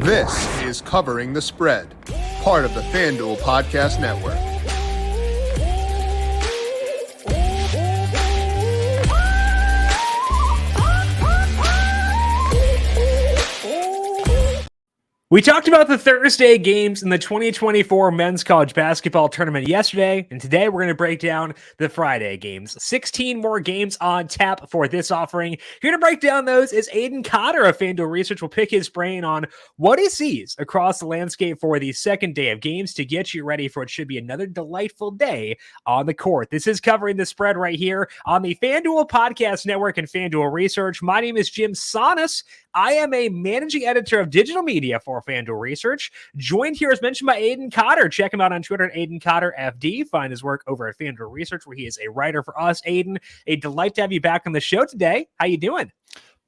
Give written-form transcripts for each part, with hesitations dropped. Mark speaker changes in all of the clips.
Speaker 1: This is Covering the Spread, part of the FanDuel Podcast Network.
Speaker 2: We talked about the Thursday games in the 2024 men's college basketball tournament yesterday, and today we're going to break down the Friday games. 16 more games on tap for this offering. Here to break down those is Aiden Cotter of FanDuel Research. Will pick his brain on what he sees across the landscape for the second day of games to get you ready for what should be another delightful day on the court. This is Covering the Spread right here on the FanDuel Podcast Network and FanDuel Research. My name is Jim Sonis. I am a managing editor of digital media for FanDuel Research. Joined here, as mentioned, by Aiden Cotter. Check him out on Twitter at Aiden Cotter FD. Find his work over at FanDuel Research, where he is a writer for us. Aiden, a delight to have you back on the show today. How you doing?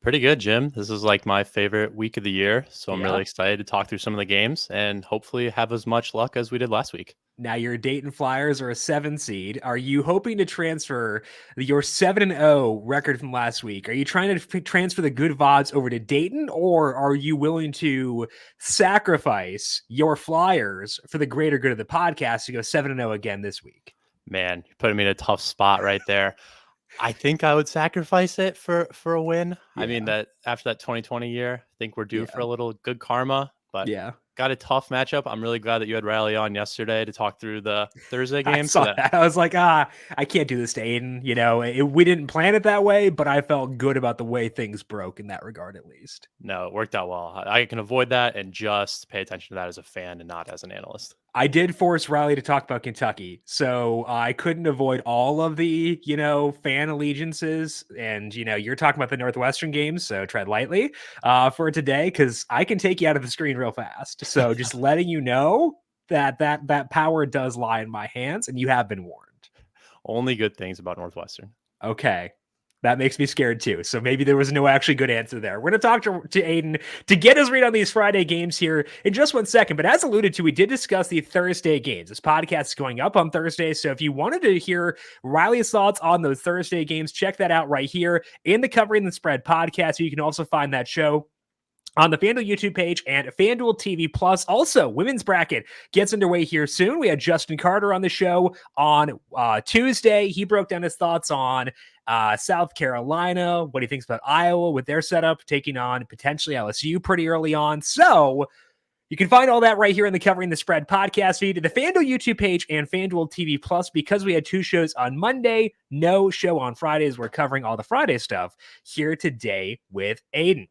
Speaker 3: Pretty good, Jim. This is like my favorite week of the year, so I'm really excited to talk through some of the games and hopefully have as much luck as we did last week.
Speaker 2: Now, your Dayton Flyers are a 7 seed. Are you hoping to transfer your 7-0 record from last week? Are you trying to transfer the good VODs over to Dayton, or are you willing to sacrifice your Flyers for the greater good of the podcast to go 7-0 again this week?
Speaker 3: Man, you're putting me in a tough spot right there. I think I would sacrifice it for a win. Yeah. I mean, that after that 2020 year, I think we're due for a little good karma, but got a tough matchup. I'm really glad that you had Riley on yesterday to talk through the Thursday game.
Speaker 2: I was like, I can't do this to Aiden. You know, we didn't plan it that way, but I felt good about the way things broke in that regard, at least.
Speaker 3: No, it worked out well. I can avoid that and just pay attention to that as a fan and not as an analyst.
Speaker 2: I did force Riley to talk about Kentucky, so I couldn't avoid all of the, fan allegiances. And, you're talking about the Northwestern games, so tread lightly for today, because I can take you out of the screen real fast. So just letting you know that power does lie in my hands, and you have been warned.
Speaker 3: Only good things about Northwestern.
Speaker 2: Okay. That makes me scared too. So maybe there was no actually good answer there. We're going to talk to Aiden to get his read on these Friday games here in just 1 second. But as alluded to, we did discuss the Thursday games. This podcast is going up on Thursday. So if you wanted to hear Riley's thoughts on those Thursday games, check that out right here in the Covering the Spread podcast. You can also find that show on the FanDuel YouTube page and FanDuel TV Plus. Also, women's bracket gets underway here soon. We had Justin Carter on the show on Tuesday. He broke down his thoughts on South Carolina, what he thinks about Iowa with their setup, taking on potentially LSU pretty early on. So you can find all that right here in the Covering the Spread podcast feed, the FanDuel YouTube page and FanDuel TV Plus. Because we had 2 shows on Monday, no show on Fridays. We're covering all the Friday stuff here today with Aiden.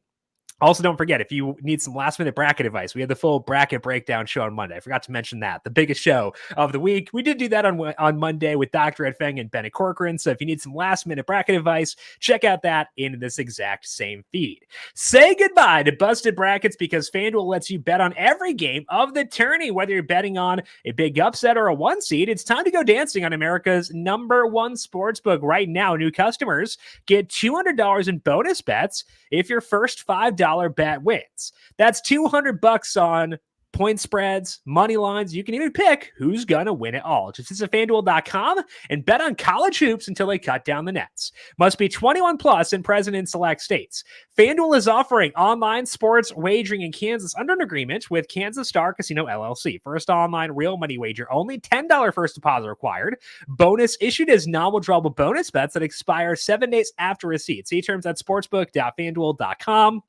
Speaker 2: Also, don't forget, if you need some last-minute bracket advice, we had the full bracket breakdown show on Monday. I forgot to mention that. The biggest show of the week. We did do that on Monday with Dr. Ed Feng and Bennett Corcoran. So if you need some last-minute bracket advice, check out that in this exact same feed. Say goodbye to busted brackets, because FanDuel lets you bet on every game of the tourney. Whether you're betting on a big upset or a 1 seed, it's time to go dancing on America's #1 sportsbook. Right now, new customers get $200 in bonus bets if your first $5 bet wins. That's $200 on point spreads, money lines. You can even pick who's going to win it all. Just visit FanDuel.com and bet on college hoops until they cut down the nets. Must be 21 plus and present in select states. FanDuel is offering online sports wagering in Kansas under an agreement with Kansas Star Casino LLC. First online real money wager, only $10 first deposit required. Bonus issued as non-withdrawable bonus bets that expire 7 days after receipt. See terms at sportsbook.fanduel.com.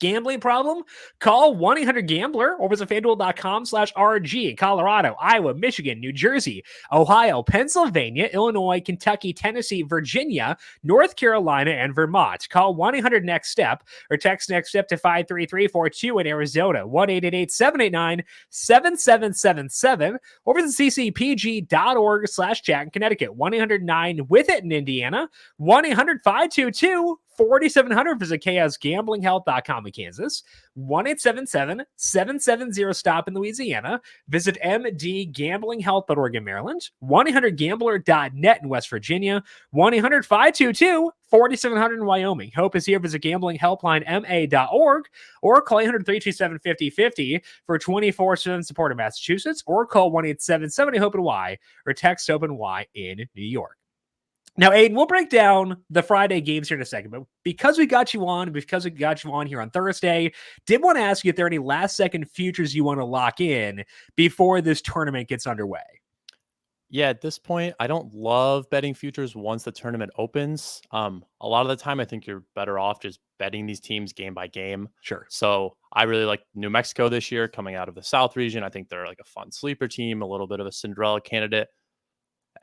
Speaker 2: Gambling problem? Call 1-800-GAMBLER or visit FanDuel.com/RG in Colorado, Iowa, Michigan, New Jersey, Ohio, Pennsylvania, Illinois, Kentucky, Tennessee, Virginia, North Carolina, and Vermont. Call 1-800-NEXT-STEP or text NEXT STEP to 53342 in Arizona, 1-888-789-7777, or visit ccpg.org/chat in Connecticut, 1-800-9-WITH-IT in Indiana, 1-800-522-4700. Visit chaosgamblinghealth.com in Kansas, 1-877-770-STOP in Louisiana. Visit mdgamblinghealth.org in Maryland, 1-800-GAMBLER.net in West Virginia, 1-800-522-4700 in Wyoming. Hope is here. Visit gamblinghelplinema.org or call 800-327-5050 for 24/7 support in Massachusetts, or call 1-877-HOPE-NY or text HOPE-NY in New York. Now, Aiden, we'll break down the Friday games here in a second, but because we got you on here on Thursday, did want to ask you if there are any last-second futures you want to lock in before this tournament gets underway.
Speaker 3: Yeah, at this point, I don't love betting futures once the tournament opens. A lot of the time, I think you're better off just betting these teams game by game.
Speaker 2: Sure.
Speaker 3: So I really like New Mexico this year coming out of the South region. I think they're like a fun sleeper team, a little bit of a Cinderella candidate.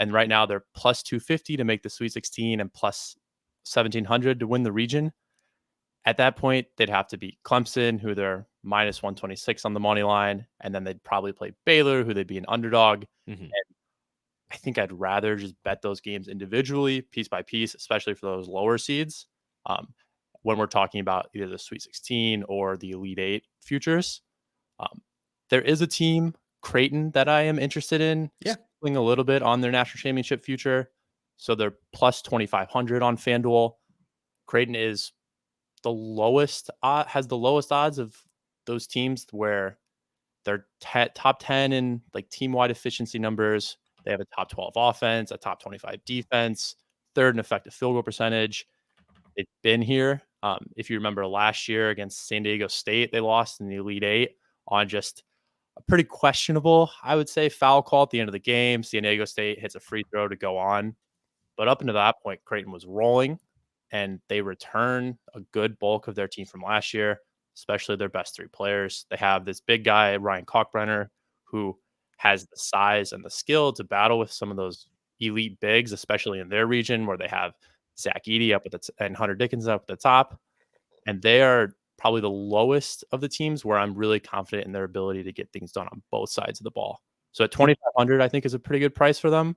Speaker 3: And right now they're plus 250 to make the Sweet 16 and plus 1700 to win the region. At that point, they'd have to beat Clemson, who they're minus 126 on the money line. And then they'd probably play Baylor, who they'd be an underdog.
Speaker 2: Mm-hmm.
Speaker 3: And I think I'd rather just bet those games individually, piece by piece, especially for those lower seeds. When we're talking about either the Sweet 16 or the Elite 8 futures. There is a team, Creighton, that I am interested in. A little bit on their national championship future. So they're plus 2,500 on FanDuel. Creighton is the lowest, has the lowest odds of those teams where they're top 10 in like team-wide efficiency numbers. They have a top 12 offense, a top 25 defense, third in effective field goal percentage. They've been here. If you remember last year against San Diego State, they lost in the Elite 8 on just a pretty questionable, I would say, foul call at the end of the game. San Diego State hits a free throw to go on. But up until that point, Creighton was rolling, and they return a good bulk of their team from last year, especially their best three players. They have this big guy, Ryan Kalkbrenner, who has the size and the skill to battle with some of those elite bigs, especially in their region where they have Zach Edey up at and Hunter Dickinson up at the top. And they are probably the lowest of the teams where I'm really confident in their ability to get things done on both sides of the ball. So at 2,500, I think is a pretty good price for them,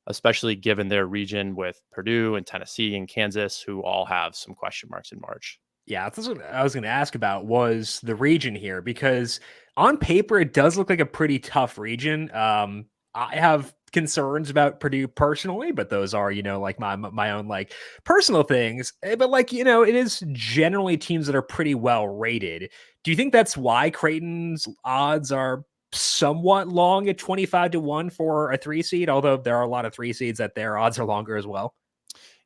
Speaker 3: especially given their region with Purdue and Tennessee and Kansas, who all have some question marks in March.
Speaker 2: Yeah, that's what I was going to ask about was the region here, because on paper, it does look like a pretty tough region. I have concerns about Purdue personally, but those are, like my own like personal things. But like, it is generally teams that are pretty well rated. Do you think that's why Creighton's odds are somewhat long at 25-1 for a 3 seed? Although there are a lot of 3 seeds that their odds are longer as well.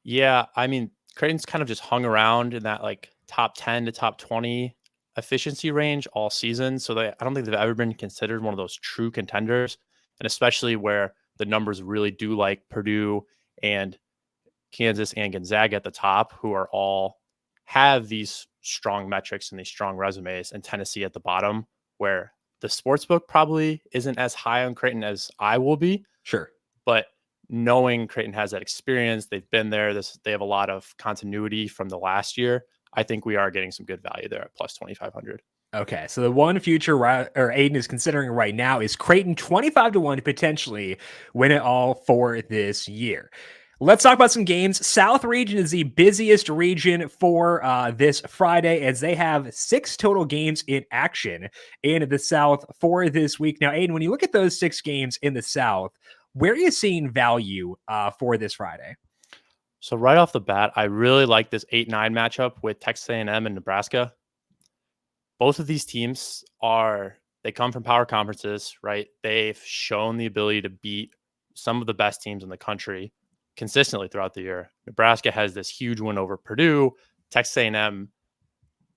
Speaker 3: Yeah, I mean, Creighton's kind of just hung around in that like top 10 to top 20 efficiency range all season. So I don't think they've ever been considered one of those true contenders. And especially where the numbers really do like Purdue and Kansas and Gonzaga at the top, who are all have these strong metrics and these strong resumes, and Tennessee at the bottom, where the sportsbook probably isn't as high on Creighton as I will be.
Speaker 2: Sure.
Speaker 3: But knowing Creighton has that experience, they've been there, they have a lot of continuity from the last year. I think we are getting some good value there at plus 2,500.
Speaker 2: Okay, so the one future Aiden is considering right now is Creighton 25-1 to potentially win it all for this year. Let's talk about some games. South region is the busiest region for this Friday, as they have 6 total games in action in the South for this week. Now, Aiden, when you look at those 6 games in the South, where are you seeing value for this Friday?
Speaker 3: So right off the bat, I really like this 8-9 matchup with Texas A&M and Nebraska. Both of these teams they come from power conferences, right? They've shown the ability to beat some of the best teams in the country consistently throughout the year. Nebraska has this huge win over Purdue. Texas A&M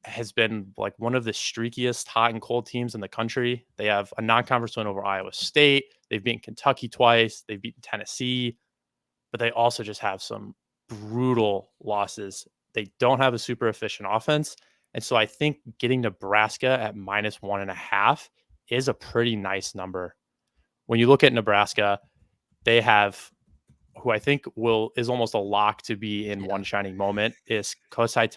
Speaker 3: has been like one of the streakiest hot and cold teams in the country. They have a non-conference win over Iowa State. They've beaten Kentucky twice. They've beaten Tennessee, but they also just have some brutal losses. They don't have a super efficient offense. And so I think getting Nebraska at minus 1.5 is a pretty nice number. When you look at Nebraska, they have who I think is almost a lock to be in one shining moment is Kosai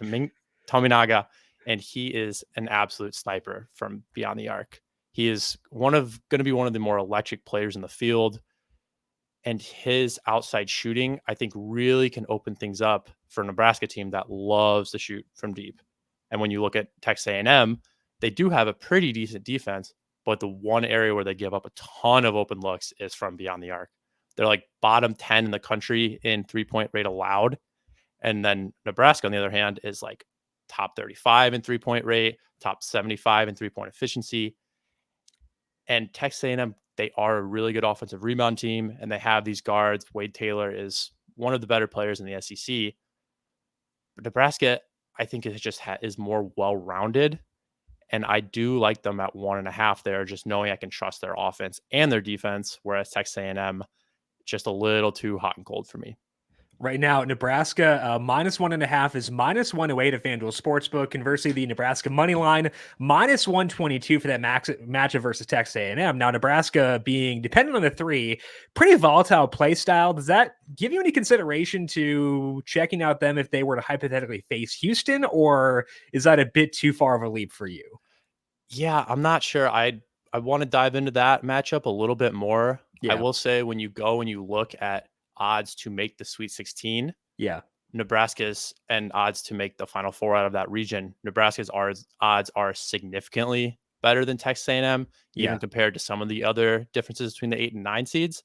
Speaker 3: Tominaga, and he is an absolute sniper from beyond the arc. He is going to be one of the more electric players in the field, and his outside shooting, I think, really can open things up for a Nebraska team that loves to shoot from deep. And when you look at Texas A&M, they do have a pretty decent defense, but the one area where they give up a ton of open looks is from beyond the arc. They're like bottom 10 in the country in 3-point rate allowed. And then Nebraska, on the other hand, is like top 35 in 3-point rate, top 75 in 3-point efficiency. And Texas A&M, they are a really good offensive rebound team, and they have these guards. Wade Taylor is one of the better players in the SEC. But Nebraska, I think, is more well-rounded. And I do like them at 1.5 there, just knowing I can trust their offense and their defense, whereas Texas A&M, just a little too hot and cold for me.
Speaker 2: Right now, Nebraska -1.5 is -108 at FanDuel Sportsbook. Conversely, the Nebraska money line -122 for that matchup versus Texas A&M. Now, Nebraska being dependent on the 3, pretty volatile play style. Does that give you any consideration to checking out them if they were to hypothetically face Houston, or is that a bit too far of a leap for you?
Speaker 3: Yeah, I'm not sure. I want to dive into that matchup a little bit more. Yeah. I will say when you go and you look at odds to make the Sweet 16, Nebraska's and odds to make the Final Four out of that region, Nebraska's odds are significantly better than Texas A&M, even compared to some of the other differences between the 8 and 9 seeds.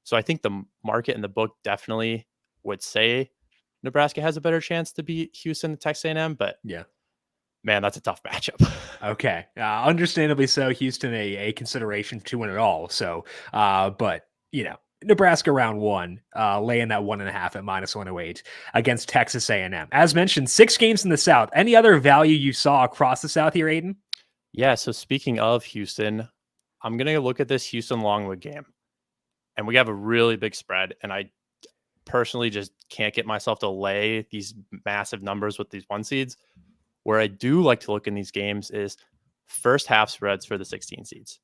Speaker 3: So I think the market and the book definitely would say Nebraska has a better chance to beat Houston than Texas A&M, but man, that's a tough matchup.
Speaker 2: Okay. Understandably so. Houston, a consideration to win it all. So, but, Nebraska round 1, laying that 1.5 at -108 against Texas A&M. As mentioned, 6 games in the South. Any other value you saw across the South here, Aiden?
Speaker 3: Yeah. So speaking of Houston, I'm going to look at this Houston Longwood game, and we have a really big spread. And I personally just can't get myself to lay these massive numbers with these 1 seeds. Where I do like to look in these games is first half spreads for the 16 seeds.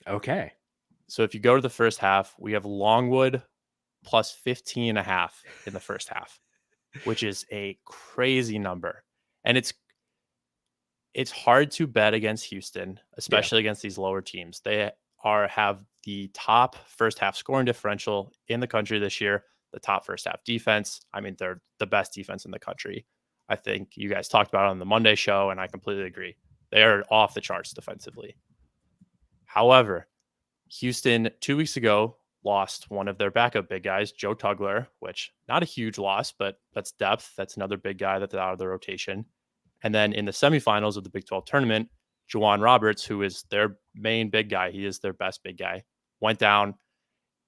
Speaker 2: Okay.
Speaker 3: So if you go to the first half, we have Longwood plus 15.5 in the first half, which is a crazy number. And it's hard to bet against Houston, especially against these lower teams. They have the top first half scoring differential in the country this year, the top first half defense. I mean, they're the best defense in the country. I think you guys talked about it on the Monday show, and I completely agree. They are off the charts defensively. However, Houston 2 weeks ago lost one of their backup big guys, Joe Tugler, which not a huge loss, but that's depth. That's another big guy that's out of the rotation. And then in the semifinals of the Big 12 tournament, Juwan Roberts, who is their main big guy, he is their best big guy, went down.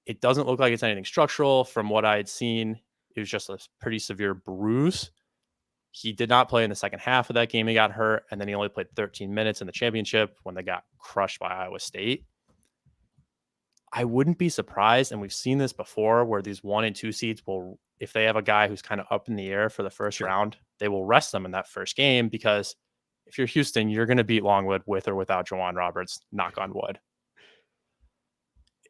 Speaker 3: It doesn't look like it's anything structural. From what I had seen, it was just a pretty severe bruise. He did not play in the second half of that game. He got hurt, and then he only played 13 minutes in the championship when they got crushed by Iowa State. I wouldn't be surprised, and we've seen this before, where these 1 and 2 seeds will, if they have a guy who's kind of up in the air for the first round, they will rest them in that first game, because if you're Houston, you're going to beat Longwood with or without Juwan Roberts, knock on wood.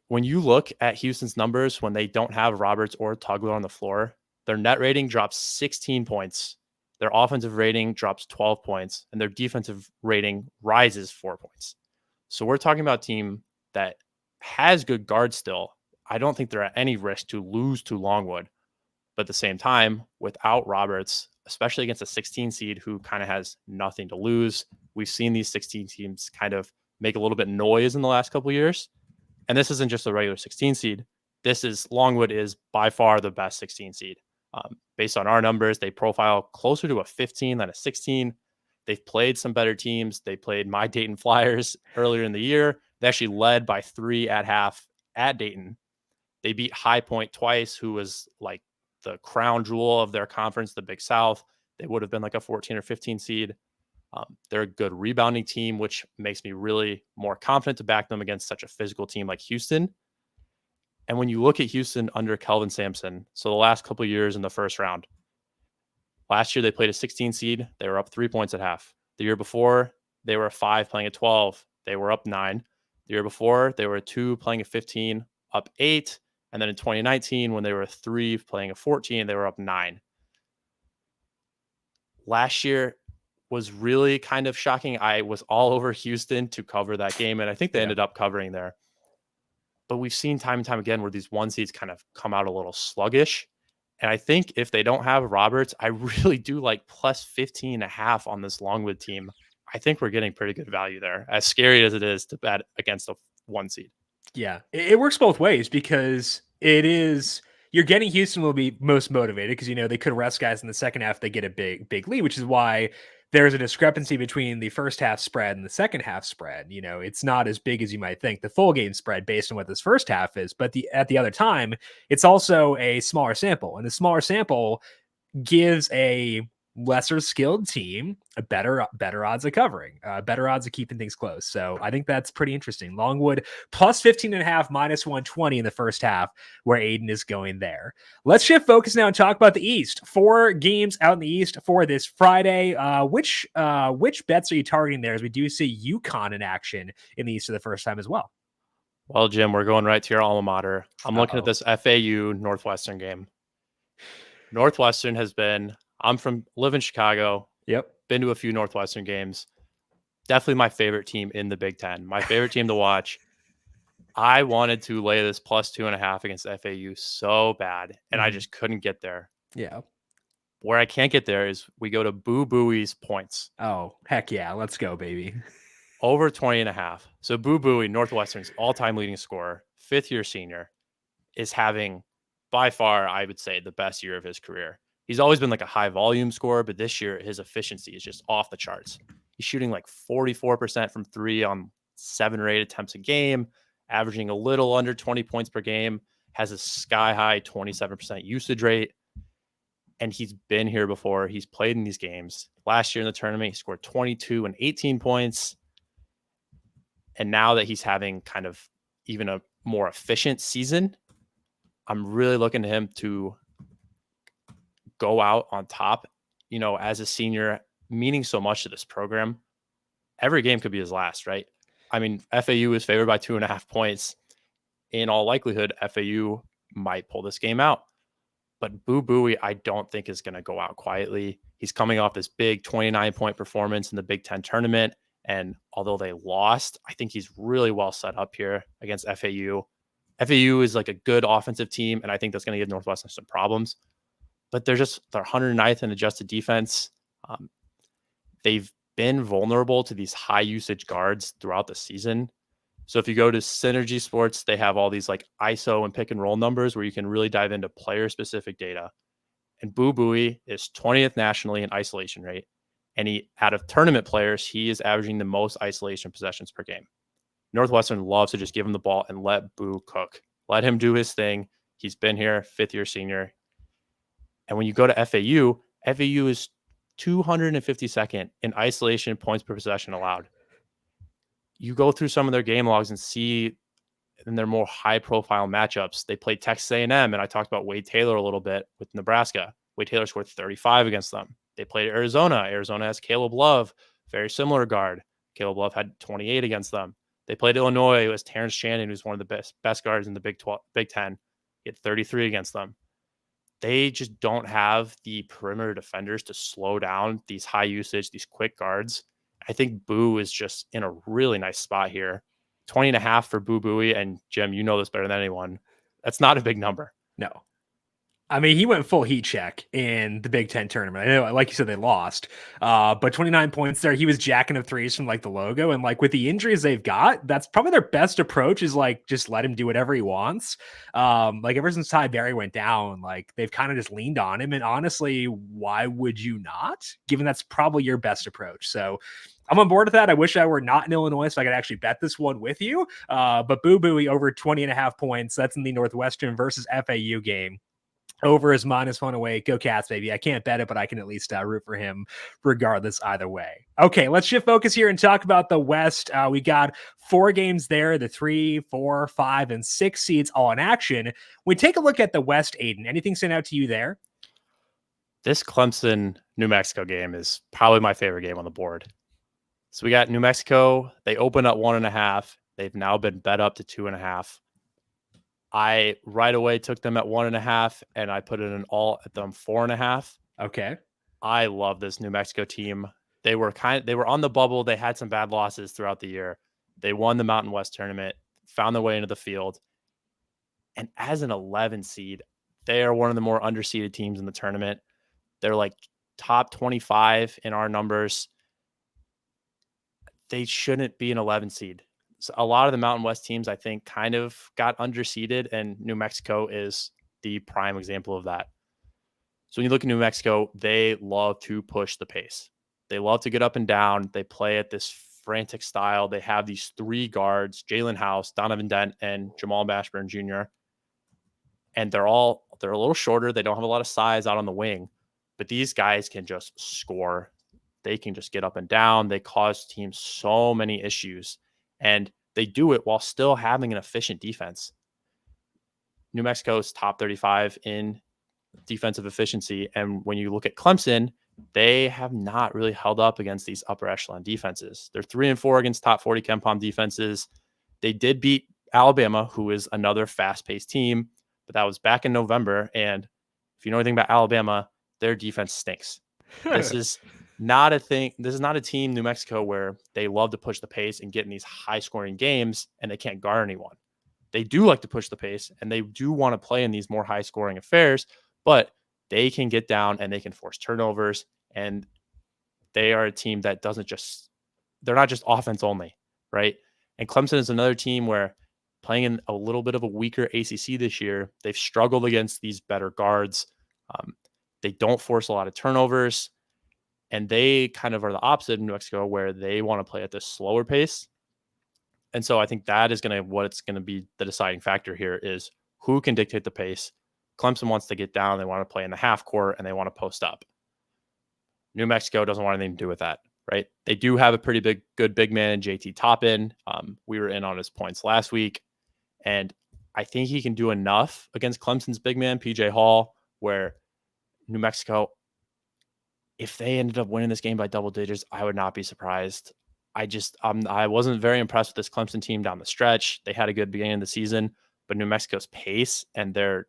Speaker 3: When you look at Houston's numbers, when they don't have Roberts or Tugler on the floor, their net rating drops 16 points. Their offensive rating drops 12 points, and their defensive rating rises 4 points. So we're talking about a team that has good guards still. I don't think they're at any risk to lose to Longwood. But at the same time, without Roberts, especially against a 16 seed who kind of has nothing to lose, we've seen these 16 teams kind of make a little bit noise in the last couple of years. And this isn't just a regular 16 seed. Longwood is by far the best 16 seed. Based on our numbers, they profile closer to a 15 than a 16. They've played some better teams. They played my Dayton Flyers earlier in the year. They actually led by 3 at half at Dayton. They beat High Point twice, who was like the crown jewel of their conference, the Big South. They would have been like a 14 or 15 seed. They're a good rebounding team, which makes me really more confident to back them against such a physical team like Houston. And when you look at Houston under Kelvin Sampson, so the last couple of years in the first round, last year they played a 16 seed. They were up 3 points at half. The year before, they were a 5 playing a 12. They were up 9. The year before, they were a 2 playing a 15, up 8. And then in 2019, when they were a 3 playing a 14, they were up 9. Last year was really kind of shocking. I was all over Houston to cover that game, and I think they ended up covering there. But we've seen time and time again where these 1 seeds kind of come out a little sluggish. And I think if they don't have Roberts, I really do like plus 15.5 on this Longwood team. I think we're getting pretty good value there, as scary as it is to bet against a 1 seed.
Speaker 2: Yeah, it works both ways, because it is, you're getting Houston will be most motivated because, they could rest guys in the second half. They get a big lead, which is why there's a discrepancy between the first half spread and the second half spread. It's not as big as you might think, the full game spread based on what this first half is. But at the other time, it's also a smaller sample, and the smaller sample gives a lesser skilled team a better odds of covering, better odds of keeping things close. So I think that's pretty interesting. Longwood plus 15.5, minus 120 in the first half, where Aiden is going there. Let's shift focus now and talk about the East. 4 games out in the East for this Friday. Which bets are you targeting there, as we do see UConn in action in the East for the first time as well?
Speaker 3: Well, Jim, we're going right to your alma mater. I'm looking at this FAU Northwestern game. Northwestern has been, live in Chicago.
Speaker 2: Yep.
Speaker 3: Been to a few Northwestern games. Definitely my favorite team in the Big Ten. My favorite team to watch. I wanted to lay this plus 2.5 against FAU so bad, and I just couldn't get there.
Speaker 2: Yeah.
Speaker 3: Where I can't get there is we go to Boo Buie's points.
Speaker 2: Oh, heck yeah. Let's go, baby.
Speaker 3: Over 20.5. So Boo Buie, Northwestern's all-time leading scorer, 5th-year senior, is having, by far, I would say, the best year of his career. He's always been like a high volume scorer, but this year his efficiency is just off the charts. He's shooting like 44% from 3 on 7 or 8 attempts a game, averaging a little under 20 points per game, has a sky high 27% usage rate. And he's been here before. He's played in these games. Last year in the tournament, he scored 22 and 18 points. And now that he's having kind of even a more efficient season, I'm really looking to him to go out on top, as a senior, meaning so much to this program. Every game could be his last, right? I mean, FAU is favored by 2.5 points. In all likelihood, FAU might pull this game out. But Boo Buie, I don't think is going to go out quietly. He's coming off this big 29-point performance in the Big Ten tournament. And although they lost, I think he's really well set up here against FAU. FAU is like a good offensive team, and I think that's going to give Northwestern some problems. But they're 109th in adjusted defense. They've been vulnerable to these high usage guards throughout the season. So if you go to Synergy Sports, they have all these like ISO and pick and roll numbers where you can really dive into player specific data. And Boo Buie is 20th nationally in isolation rate. And out of tournament players, he is averaging the most isolation possessions per game. Northwestern loves to just give him the ball and let Boo cook. Let him do his thing. He's been here, 5th-year senior. And when you go to FAU, FAU is 252nd in isolation points per possession allowed. You go through some of their game logs and see in their more high-profile matchups, they played Texas A&M, and I talked about Wade Taylor a little bit with Nebraska. Wade Taylor scored 35 against them. They played Arizona. Arizona has Caleb Love, very similar guard. Caleb Love had 28 against them. They played Illinois. It was Terrence Shannon, who's one of the best guards in the Big Ten. He had 33 against them. They just don't have the perimeter defenders to slow down these high usage, these quick guards. I think Boo is just in a really nice spot here. 20.5 for Boo Buie. And Jim, you know this better than anyone. That's not a big number.
Speaker 2: No. I mean, he went full heat check in the Big Ten tournament. I know, like you said, they lost, but 29 points there. He was jacking up threes from like the logo, and like with the injuries they've got, that's probably their best approach is like just let him do whatever he wants. Like ever since Ty Berry went down, like they've kind of just leaned on him. And honestly, why would you not? Given that's probably your best approach. So I'm on board with that. I wish I were not in Illinois so I could actually bet this one with you. But Boo Buie over 20.5 points. That's in the Northwestern versus FAU game. Over is -108. Go Cats, baby. I can't bet it, but I can at least root for him regardless either way. Okay, let's shift focus here and talk about the West. We got 4 games there, the 3, 4, 5, and 6 seeds all in action. We take a look at the West, Aiden. Anything stand out to you there?
Speaker 3: This Clemson New Mexico game is probably my favorite game on the board. So we got New Mexico. They opened up 1.5. They've now been bet up to 2.5. I right away took them at 1.5, and I put it in all at them 4.5.
Speaker 2: Okay.
Speaker 3: I love this New Mexico team. They were on the bubble. They had some bad losses throughout the year. They won the Mountain West tournament, found their way into the field. And as an 11 seed, they are one of the more underseeded teams in the tournament. They're like top 25 in our numbers. They shouldn't be an 11 seed. So a lot of the Mountain West teams, I think, kind of got underseeded, and New Mexico is the prime example of that. So when you look at New Mexico, they love to push the pace. They love to get up and down. They play at this frantic style. They have these three guards, Jalen House, Donovan Dent, and Jamal Mashburn Jr. And they're a little shorter. They don't have a lot of size out on the wing, but these guys can just score. They can just get up and down. They cause teams so many issues, and they do it while still having an efficient defense. New Mexico's top 35 in defensive efficiency. And when you look at Clemson, they have not really held up against these upper echelon defenses. They're 3-4 against top 40 KenPom defenses. They did beat Alabama, who is another fast-paced team, but that was back in November. And if you know anything about Alabama, their defense stinks. This is not a thing. This is not a team, New Mexico, where they love to push the pace and get in these high-scoring games and they can't guard anyone. They do like to push the pace and they do want to play in these more high-scoring affairs, but they can get down and they can force turnovers. And they are a team that they're not just offense only, right? And Clemson is another team where playing in a little bit of a weaker ACC this year, they've struggled against these better guards. They don't force a lot of turnovers. And they kind of are the opposite of New Mexico, where they want to play at this slower pace. And so I think that is what's going to be the deciding factor here is who can dictate the pace. Clemson wants to get down. They want to play in the half court and they want to post up. New Mexico doesn't want anything to do with that, right? They do have a pretty good big man in JT Toppin. We were in on his points last week, and I think he can do enough against Clemson's big man, PJ Hall, where New Mexico, if they ended up winning this game by double digits, I would not be surprised. I wasn't very impressed with this Clemson team down the stretch. They had a good beginning of the season, but New Mexico's pace and their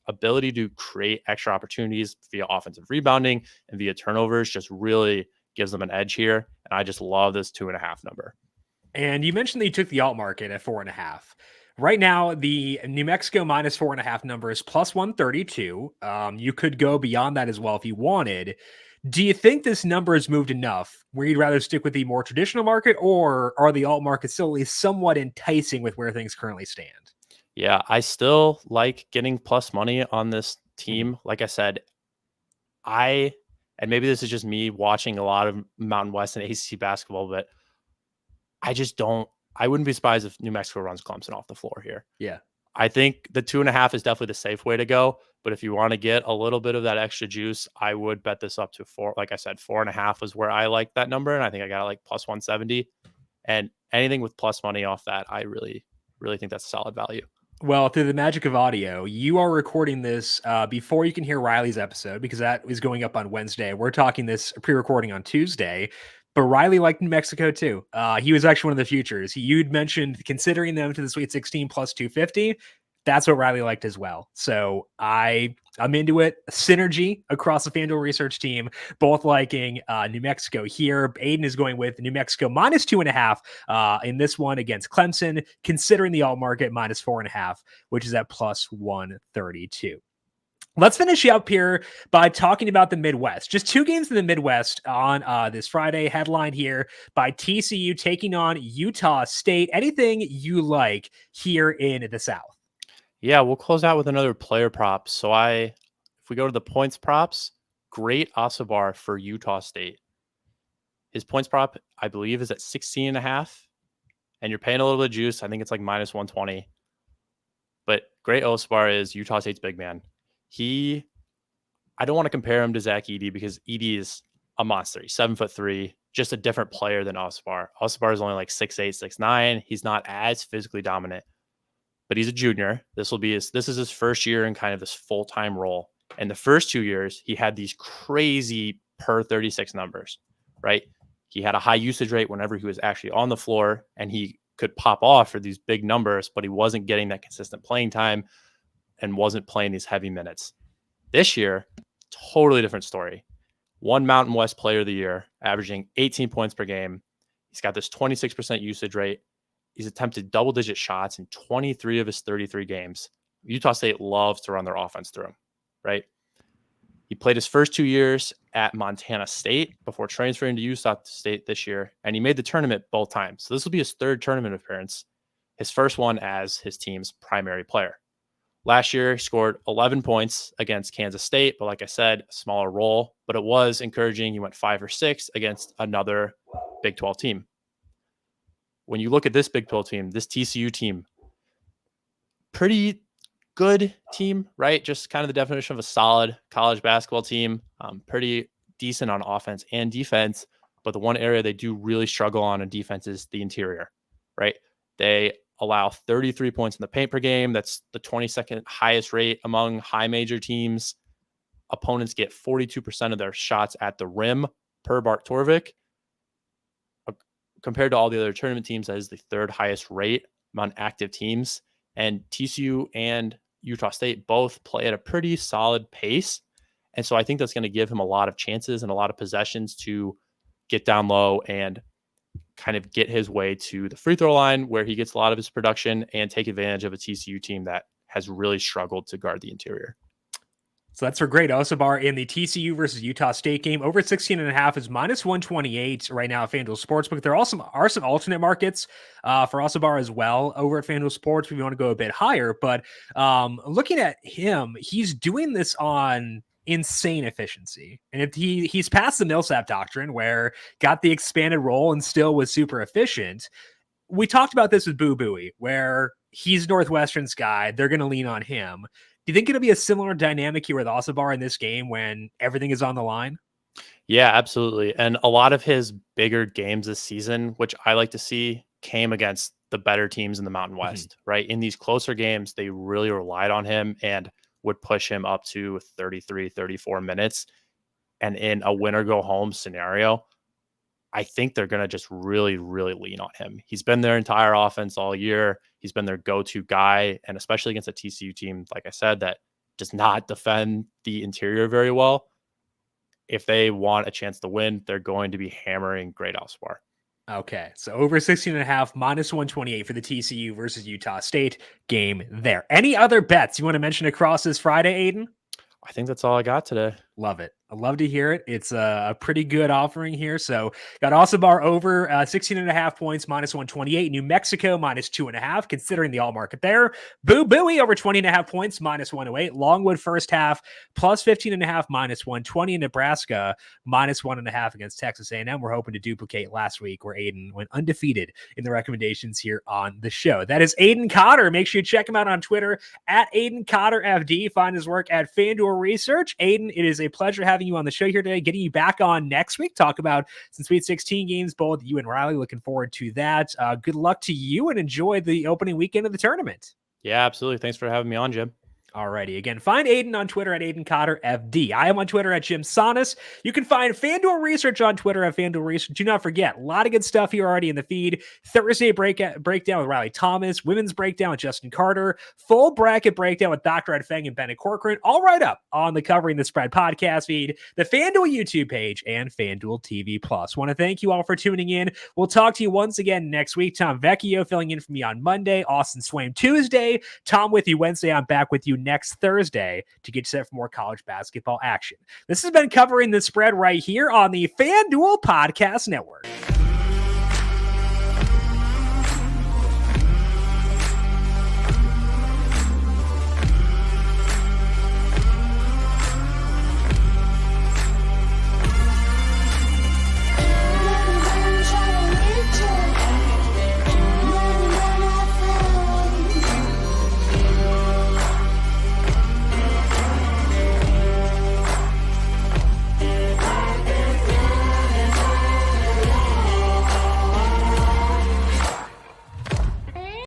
Speaker 3: ability to create extra opportunities via offensive rebounding and via turnovers just really gives them an edge here. And I just love this 2.5 number.
Speaker 2: And you mentioned that you took the alt market at 4.5. Right now, the New Mexico minus 4.5 number is plus 132. You could go beyond that as well if you wanted. Do you think this number has moved enough where you'd rather stick with the more traditional market, or are the alt markets still at least somewhat enticing with where things currently stand?
Speaker 3: Yeah, I still like getting plus money on this team. Like I said, and maybe this is just me watching a lot of Mountain West and ACC basketball, but I wouldn't be surprised if New Mexico runs Clemson off the floor here.
Speaker 2: Yeah.
Speaker 3: I think the 2.5 is definitely the safe way to go. But if you want to get a little bit of that extra juice, I would bet this up to 4. Like I said, 4.5 was where I like that number. And I think I got like plus 170. And anything with plus money off that, I really, really think that's solid value.
Speaker 2: Well, through the magic of audio, you are recording this before you can hear Riley's episode, because that is going up on Wednesday. We're talking this pre-recording on Tuesday. But Riley liked New Mexico too. He was actually one of the futures. You'd mentioned considering them to the Sweet 16 plus 250. That's what Riley liked as well. So I'm into it. Synergy across the FanDuel research team, both liking New Mexico here. Aiden is going with New Mexico minus 2.5 in this one against Clemson, considering the alt market minus 4.5, which is at plus 132. Let's finish up here by talking about the Midwest. Just 2 games in the Midwest on this Friday. Headline here by TCU taking on Utah State. Anything you like here in the South?
Speaker 3: Yeah, we'll close out with another player prop. So if we go to the points props, great Asabar for Utah State. His points prop, I believe, is at 16.5. And you're paying a little bit of juice. I think it's like minus 120. But great Asabar is Utah State's big man. I don't want to compare him to Zach Edey because Edey is a monster. He's 7'3", just a different player than Asabar. Asabar is only like 6'8", 6'9". He's not as physically dominant, but he's a junior. This is his first year in kind of this full-time role. And the first 2 years, he had these crazy per 36 numbers, right? He had a high usage rate whenever he was actually on the floor, and he could pop off for these big numbers, but he wasn't getting that consistent playing time and wasn't playing these heavy minutes. This year, totally different story. 1 Mountain West Player of the Year, averaging 18 points per game. He's got this 26% usage rate. He's attempted double-digit shots in 23 of his 33 games. Utah State loves to run their offense through him, right? He played his first 2 years at Montana State before transferring to Utah State this year, and he made the tournament both times. So this will be his 3rd tournament appearance, his first one as his team's primary player. Last year, he scored 11 points against Kansas State, but like I said, a smaller role. But it was encouraging. He went 5 or 6 against another Big 12 team. When you look at this Big 12 team, this TCU team, pretty good team, right? Just kind of the definition of a solid college basketball team. Pretty decent on offense and defense. But the one area they do really struggle on in defense is the interior, right? They allow 33 points in the paint per game. That's the 22nd highest rate among high major teams. Opponents get 42% of their shots at the rim per Bart Torvik. Compared to all the other tournament teams, that is the 3rd highest rate among active teams. And TCU and Utah State both play at a pretty solid pace. And so I think that's going to give him a lot of chances and a lot of possessions to get down low and kind of get his way to the free throw line where he gets a lot of his production and take advantage of a TCU team that has really struggled to guard the interior.
Speaker 2: So that's for Great Osabar in the TCU versus Utah State game. Over 16.5 is -128 right now at FanDuel Sportsbook. There are some alternate markets for Osabar as well over at FanDuel Sports if you want to go a bit higher. But looking at him, he's doing this on insane efficiency. And if he's past the Millsap doctrine where got the expanded role and still was super efficient. We talked about this with Boo Buie, where he's Northwestern's guy. They're going to lean on him. Do you think it'll be a similar dynamic here with Osabar in this game when everything is on the line?
Speaker 3: Yeah, absolutely. And a lot of his bigger games this season, which I like to see, came against the better teams in the Mountain West, right? In these closer games, they really relied on him and would push him up to 33, 34 minutes. And in a win or go home scenario, I think they're going to just really, really lean on him. He's been their entire offense all year. He's been their go-to guy. And especially against a TCU team, like I said, that does not defend the interior very well. If they want a chance to win, they're going to be hammering Great Osabar.
Speaker 2: Okay, so over 16.5, -128 for the TCU versus Utah State game there. Any other bets you want to mention across this Friday, Aiden?
Speaker 3: I think that's all I got today.
Speaker 2: Love it. I love to hear it. It's a pretty good offering here. So got Osabar over 16.5 points, -128. New Mexico -2.5, considering the all market there. Boo Buie over 20.5 points, -108. Longwood first half +15.5, -120. Nebraska -1.5 against Texas A&M. We're hoping to duplicate last week where Aiden went undefeated in the recommendations here on the show. That is Aiden Cotter. Make sure you check him out on Twitter at Aiden Cotter FD. Find his work at FanDuel Research. Aiden, it is a pleasure having you on the show here today, getting you back on next week, talk about some Sweet 16 games, both you and Riley. Looking forward to that. Good luck to you and enjoy the opening weekend of the tournament.
Speaker 3: Yeah, absolutely. Thanks for having me on, Jim.
Speaker 2: Alrighty. Again, find Aiden on Twitter at Aiden Cotter FD. I am on Twitter at Jim Sonis. You can find FanDuel Research on Twitter at FanDuel Research. Do not forget, a lot of good stuff here already in the feed. Thursday breakdown with Riley Thomas, women's breakdown with Justin Carter, full bracket breakdown with Dr. Ed Feng and Bennett Corcoran, all right up on the Covering the Spread podcast feed, the FanDuel YouTube page, and FanDuel TV Plus. Want to thank you all for tuning in. We'll talk to you once again next week. Tom Vecchio filling in for me on Monday, Austin Swaim Tuesday, Tom with you Wednesday. I'm back with you next Thursday to get set for more college basketball action. This has been Covering the Spread right here on the FanDuel Podcast Network.